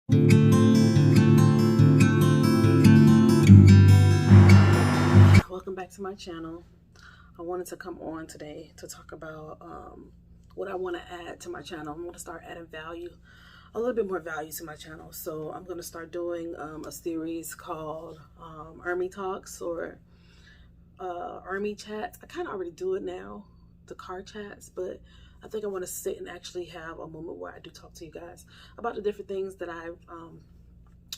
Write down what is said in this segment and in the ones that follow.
Welcome back to my channel. I wanted to come on today to talk about what I want to add to my channel. I want to start adding value, a little bit more value to my channel. So I'm going to start doing a series called Irmee Talks or Irmee Chats. I kind of already do it now, the car chats, but I think I want to sit and actually have a moment where I do talk to you guys about the different things that I've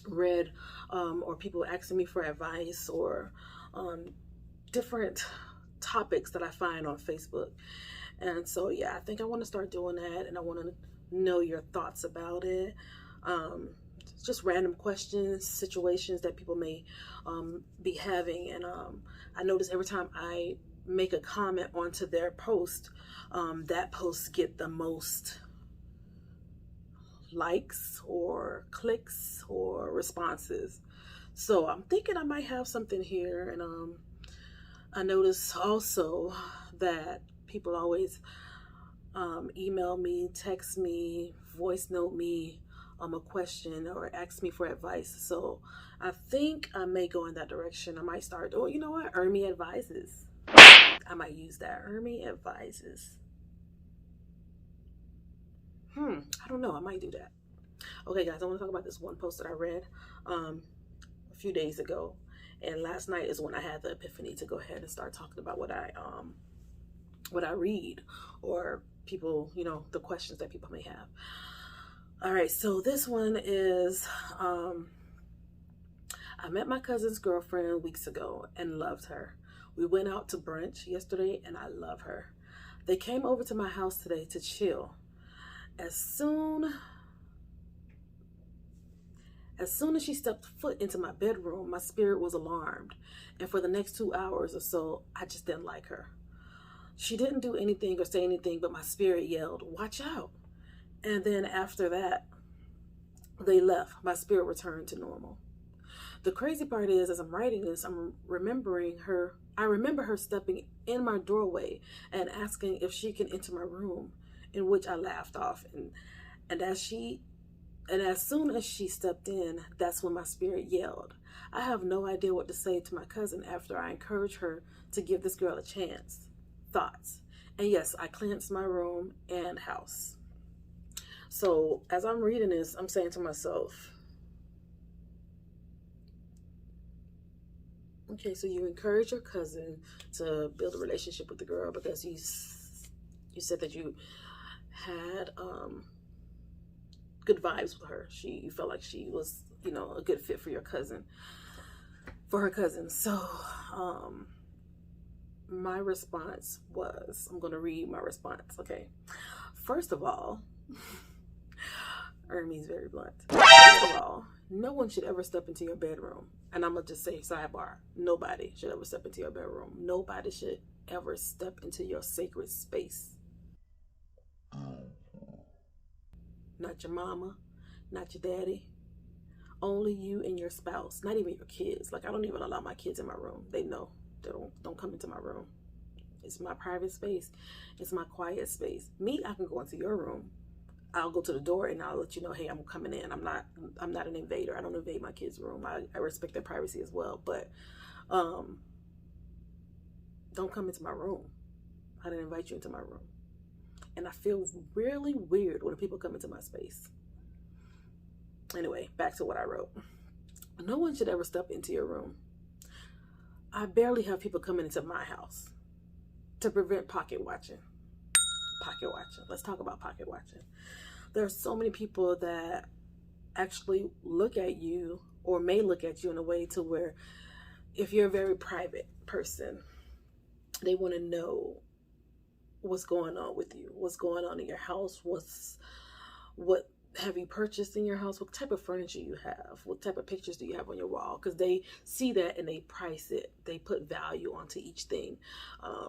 read, or people asking me for advice, or different topics that I find on Facebook. And so, yeah, I think I want to start doing that, and I want to know your thoughts about it. Um, just random questions, situations that people may be having. And I notice every time I make a comment onto their post, that post get the most likes or clicks or responses. So I'm thinking I might have something here. And I notice also that people always email me, text me, voice note me a question or ask me for advice. So I think I may go in that direction. I might start, oh, you know what? Irmee advises. I might use that. Irmee advises. I don't know. I might do that. Okay, guys, I want to talk about this one post that I read a few days ago, and last night is when I had the epiphany to go ahead and start talking about what I read, or people, the questions that people may have. All right, so this one is I met my cousin's girlfriend weeks ago and loved her. We went out to brunch yesterday and I love her. They came over to my house today to chill. As soon as she stepped foot into my bedroom, my spirit was alarmed. And for the next 2 hours or so, I just didn't like her. She didn't do anything or say anything, but my spirit yelled, "Watch out." And then after that, they left. My spirit returned to normal. The crazy part is, as I'm writing this, I remember her stepping in my doorway and asking if she can enter my room, in which I laughed off. And as soon as she stepped in, that's when my spirit yelled. I have no idea what to say to my cousin after I encourage her to give this girl a chance. Thoughts. And yes, I cleansed my room and house. So as I'm reading this, I'm saying to myself, okay, so you encourage your cousin to build a relationship with the girl because you said that you had good vibes with her. You felt like she was, a good fit for her cousin. So my response was, I'm going to read my response. Okay. First of all, Irmee's very blunt. First of all, no one should ever step into your bedroom. And I'm going to just say, sidebar, nobody should ever step into your bedroom. Nobody should ever step into your sacred space. Not your mama, not your daddy. Only you and your spouse, not even your kids. Like, I don't even allow my kids in my room. They know. They don't come into my room. It's my private space. It's my quiet space. Me, I can go into your room. I'll go to the door and I'll let you know, hey, I'm coming in. I'm not an invader. I don't invade my kids' room. I respect their privacy as well. But don't come into my room. I didn't invite you into my room. And I feel really weird when people come into my space. Anyway, back to what I wrote. No one should ever step into your room. I barely have people coming into my house. To prevent pocket watching. Pocket watching. Let's talk about pocket watching. There are so many people that actually look at you, or may look at you in a way to where, if you're a very private person, they want to know what's going on with you, what's going on in your house, what have you purchased in your house, what type of furniture you have, what type of pictures do you have on your wall, because they see that and they price it, they put value onto each thing,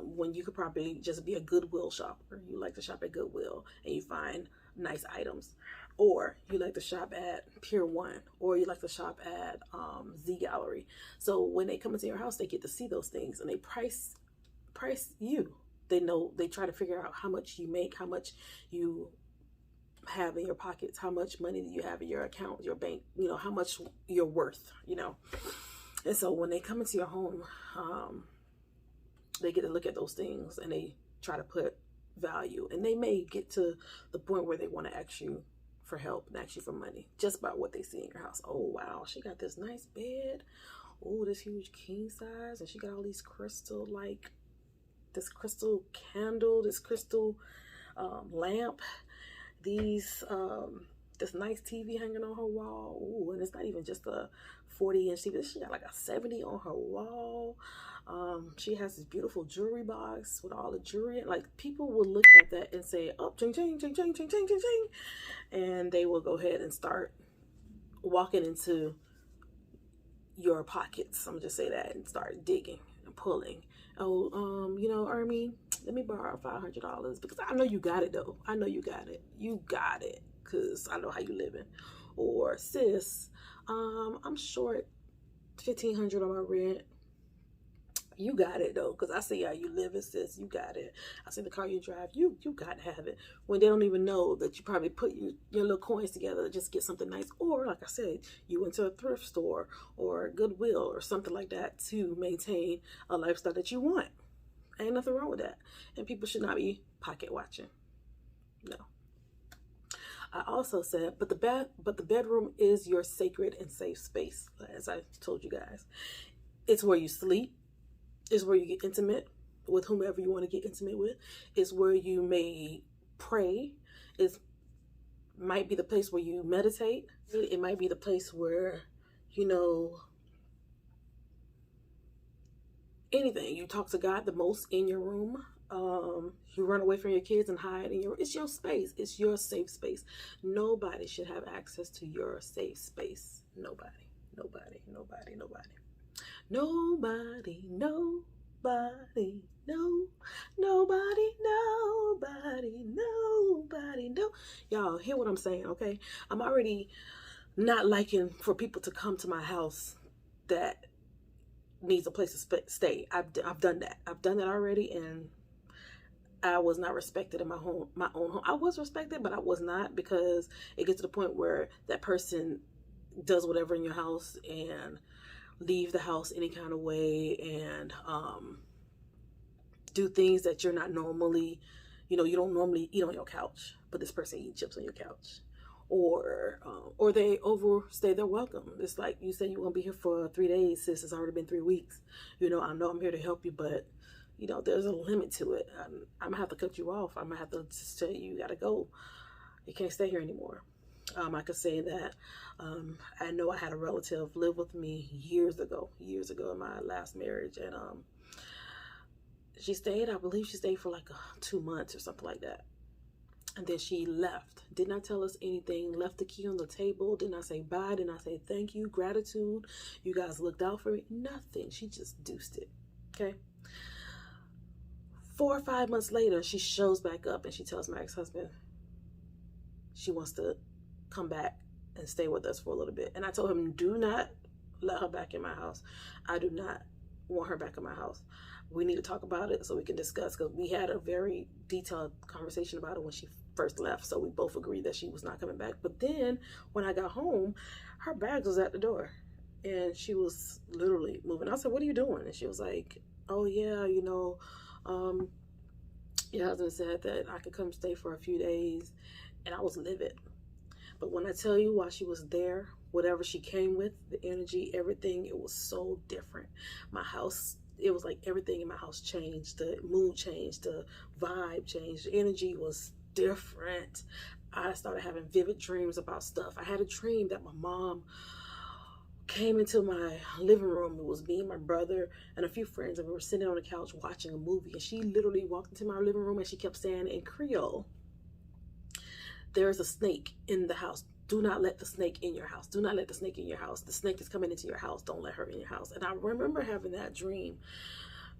when you could probably just be a Goodwill shopper. You like to shop at Goodwill and you find nice items, or you like to shop at Pier 1, or you like to shop at Z Gallery. So when they come into your house, they get to see those things and they price you. They know, they try to figure out how much you make, how much you have in your pockets, how much money do you have in your account, your bank, you know, how much you're worth, you know. And so when they come into your home, they get to look at those things and they try to put value, and they may get to the point where they want to ask you for help and ask you for money just by what they see in your house. Oh wow, she got this nice bed, oh this huge king size, and she got all these crystal, like this crystal candle, this crystal lamp, these this nice TV hanging on her wall. Ooh, and it's not even just a 40-inch TV. She got like a 70 on her wall. She has this beautiful jewelry box with all the jewelry. Like, people will look at that and say, "Oh, ching ching ching ching ching ching ching ching," and they will go ahead and start walking into your pockets. I'm gonna just say that, and start digging and pulling. Oh, you know, Irmee, let me borrow $500 because I know you got it though. I know you got it. You got it because I know how you living. Or, sis, I'm short $1,500 on my rent. You got it though, because I see how you live, sis. You got it. I see the car you drive. You got to have it. When they don't even know that you probably put your little coins together to just get something nice. Or, like I said, you went to a thrift store or Goodwill or something like that to maintain a lifestyle that you want. Ain't nothing wrong with that. And people should not be pocket watching. No. I also said, but the bedroom is your sacred and safe space, as I told you guys. It's where you sleep. Is where you get intimate with whomever you want to get intimate with. Is where you may pray. It might be the place where you meditate. It might be the place where, you know, anything. You talk to God the most in your room. You run away from your kids and hide in your, it's your space. It's your safe space. Nobody should have access to your safe space. Nobody. Nobody, nobody, nobody. Nobody, nobody, no, nobody, nobody, nobody, no. Y'all hear what I'm saying, okay? I'm already not liking for people to come to my house that needs a place to stay. I've done that. I've done that already, and I was not respected in my own home. I was respected, but I was not, because it gets to the point where that person does whatever in your house and leave the house any kind of way, and do things that you're not normally, you know, you don't normally eat on your couch, but this person eats chips on your couch. Or they overstay their welcome. It's like, you say you're gonna be here for 3 days, sis, it's already been 3 weeks. You know I'm here to help you, but you know, there's a limit to it. I'm gonna have to cut you off. I'm gonna have to just tell you, you gotta go. You can't stay here anymore. I could say that I know I had a relative live with me years ago in my last marriage, and she stayed, I believe she stayed for like 2 months or something like that. And then she left, did not tell us anything, left the key on the table, did not say bye, did not say thank you, gratitude, you guys looked out for me, nothing. She just deuced it, okay? 4 or 5 months later, she shows back up and she tells my ex-husband she wants to come back and stay with us for a little bit. And I told him, do not let her back in my house. I do not want her back in my house. We need to talk about it so we can discuss, because we had a very detailed conversation about it when she first left. So we both agreed that she was not coming back. But then when I got home, her bag was at the door and she was literally moving. I said, what are you doing? And she was like, oh yeah, you know, your husband said that I could come stay for a few days. And I was livid. But when I tell you, while she was there, whatever she came with, the energy, everything, it was so different. My house, it was like everything in my house changed. The mood changed, the vibe changed, the energy was different. I started having vivid dreams about stuff. I had a dream that my mom came into my living room. It was me and my brother and a few friends, and we were sitting on the couch watching a movie, and she literally walked into my living room and she kept saying in Creole, there's a snake in the house. Do not let the snake in your house. Do not let the snake in your house. The snake is coming into your house. Don't let her in your house. And I remember having that dream.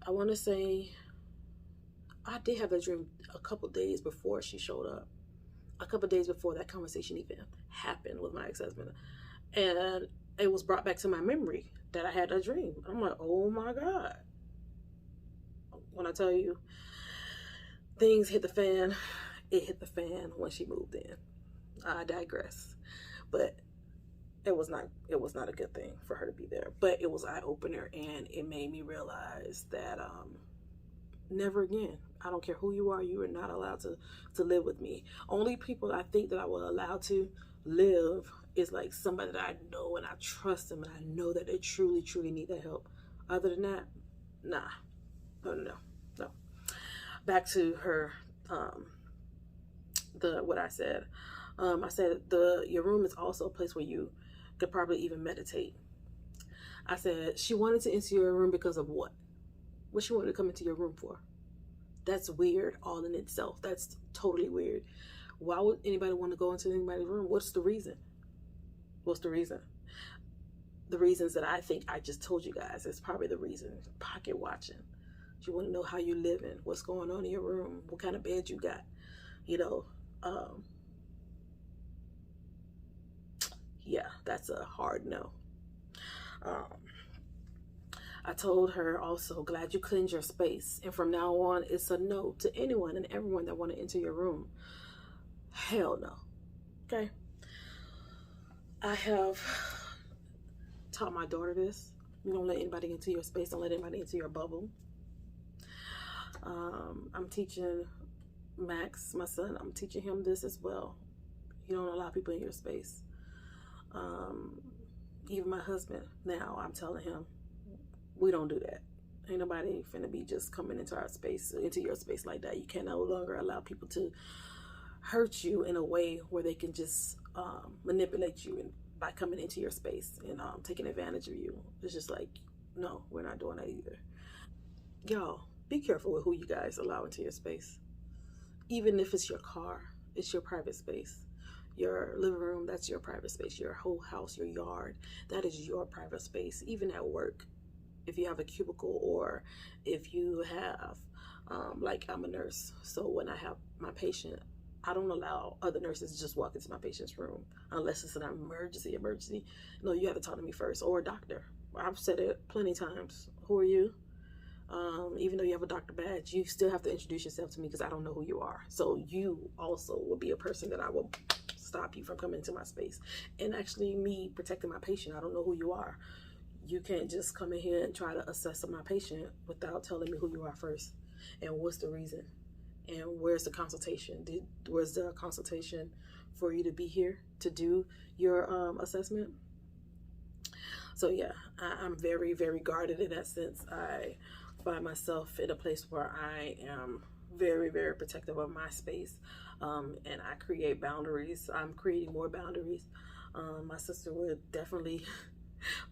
I want to say I did have that dream a couple days before she showed up. A couple days before that conversation even happened with my ex-husband. And it was brought back to my memory that I had that dream. I'm like, oh my God. When I tell you things hit the fan, it hit the fan when she moved in. I digress. But it was not a good thing for her to be there. But it was eye opener, and it made me realize that never again. I don't care who you are not allowed to live with me. Only people I think that I will allow to live is like somebody that I know and I trust them and I know that they truly, truly need the help. Other than that, nah. No. Back to her, what I said. I said your room is also a place where you could probably even meditate. I said she wanted to enter your room because of what? What she wanted to come into your room for? That's weird all in itself. That's totally weird. Why would anybody want to go into anybody's room? What's the reason? What's the reason? The reasons that I think I just told you guys is probably the reason. Pocket watching. You want to know how you living, what's going on in your room, what kind of bed you got, you know. Yeah, that's a hard no. I told her also, glad you cleaned your space. And from now on, it's a no to anyone and everyone that want to enter your room. Hell no. Okay? I have taught my daughter this. You don't let anybody into your space. Don't let anybody into your bubble. I'm teaching Max, my son, I'm teaching him this as well. You don't allow people in your space. Even my husband, now I'm telling him, we don't do that. Ain't nobody finna be just coming into our space, into your space like that. You can no longer allow people to hurt you in a way where they can just manipulate you by coming into your space and taking advantage of you. It's just like, no, we're not doing that either. Y'all, be careful with who you guys allow into your space. Even if it's your car, it's your private space. Your living room, that's your private space. Your whole house, your yard, that is your private space. Even at work, if you have a cubicle or if you have, like I'm a nurse, so when I have my patient, I don't allow other nurses to just walk into my patient's room unless it's an emergency. No, you have to talk to me first, or a doctor. I've said it plenty of times. Who are you? Even though you have a doctor badge, you still have to introduce yourself to me because I don't know who you are. So you also will be a person that I will stop you from coming into my space. And actually me protecting my patient, I don't know who you are. You can't just come in here and try to assess my patient without telling me who you are first. And what's the reason? And where's the consultation? Was there a consultation for you to be here to do your assessment? So yeah, I'm very, very guarded in that sense. I find myself in a place where I am very, very protective of my space, and I create boundaries. I'm creating more boundaries. My sister would definitely,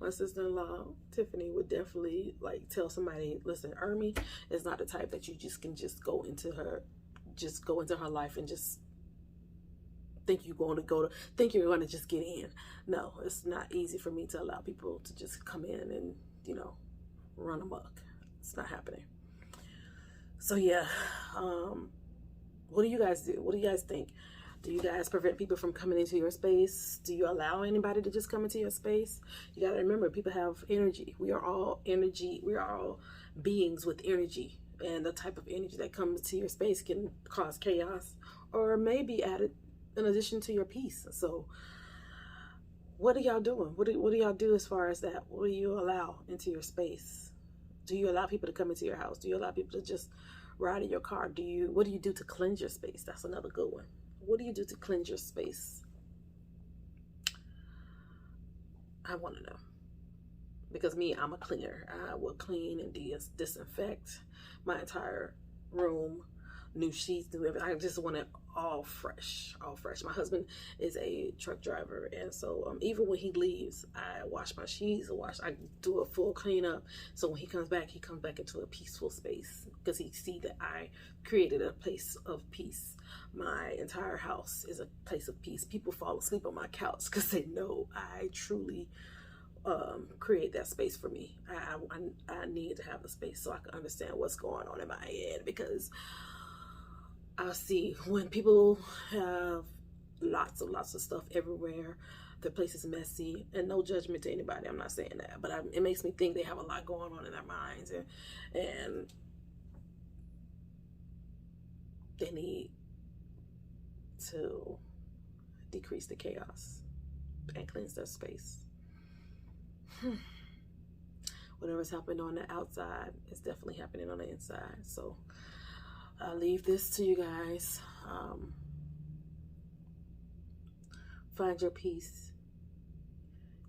my sister-in-law Tiffany would definitely like tell somebody, listen, Irmee is not the type that you just can just go into her life and just think you're going to just get in. No, it's not easy for me to allow people to just come in and, you know, run amok. It's not happening. So yeah, what do you guys do? What do you guys think? Do you guys prevent people from coming into your space? Do you allow anybody to just come into your space? You got to remember, people have energy. We are all energy. We are all beings with energy. And the type of energy that comes to your space can cause chaos or maybe added in addition to your peace. So what are y'all doing? What do y'all do as far as that? What do you allow into your space? Do you allow people to come into your house? Do you allow people to just ride in your car? What do you do to cleanse your space? That's another good one. What do you do to cleanse your space? I want to know. Because me, I'm a cleaner. I will clean and disinfect my entire room, new sheets, new everything. I just want it all fresh, all fresh. My husband is a truck driver, and so even when he leaves, I wash my sheets, I do a full cleanup. So when he comes back into a peaceful space because he see that I created a place of peace. My entire house is a place of peace. People fall asleep on my couch because they know I truly create that space for me. I need to have the space so I can understand what's going on in my head, because I see when people have lots of stuff everywhere, the place is messy, and no judgment to anybody, I'm not saying that, but it makes me think they have a lot going on in their minds, and they need to decrease the chaos and cleanse their space. Whatever's happening on the outside is definitely happening on the inside. So I leave this to you guys. Find your peace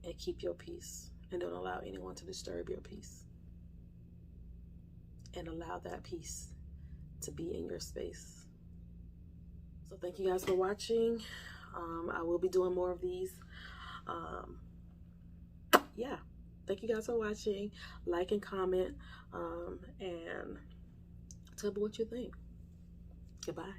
and keep your peace, and don't allow anyone to disturb your peace, and allow that peace to be in your space. So thank you guys for watching. I will be doing more of these. Yeah, thank you guys for watching. Like and comment, and tell me what you think. Goodbye.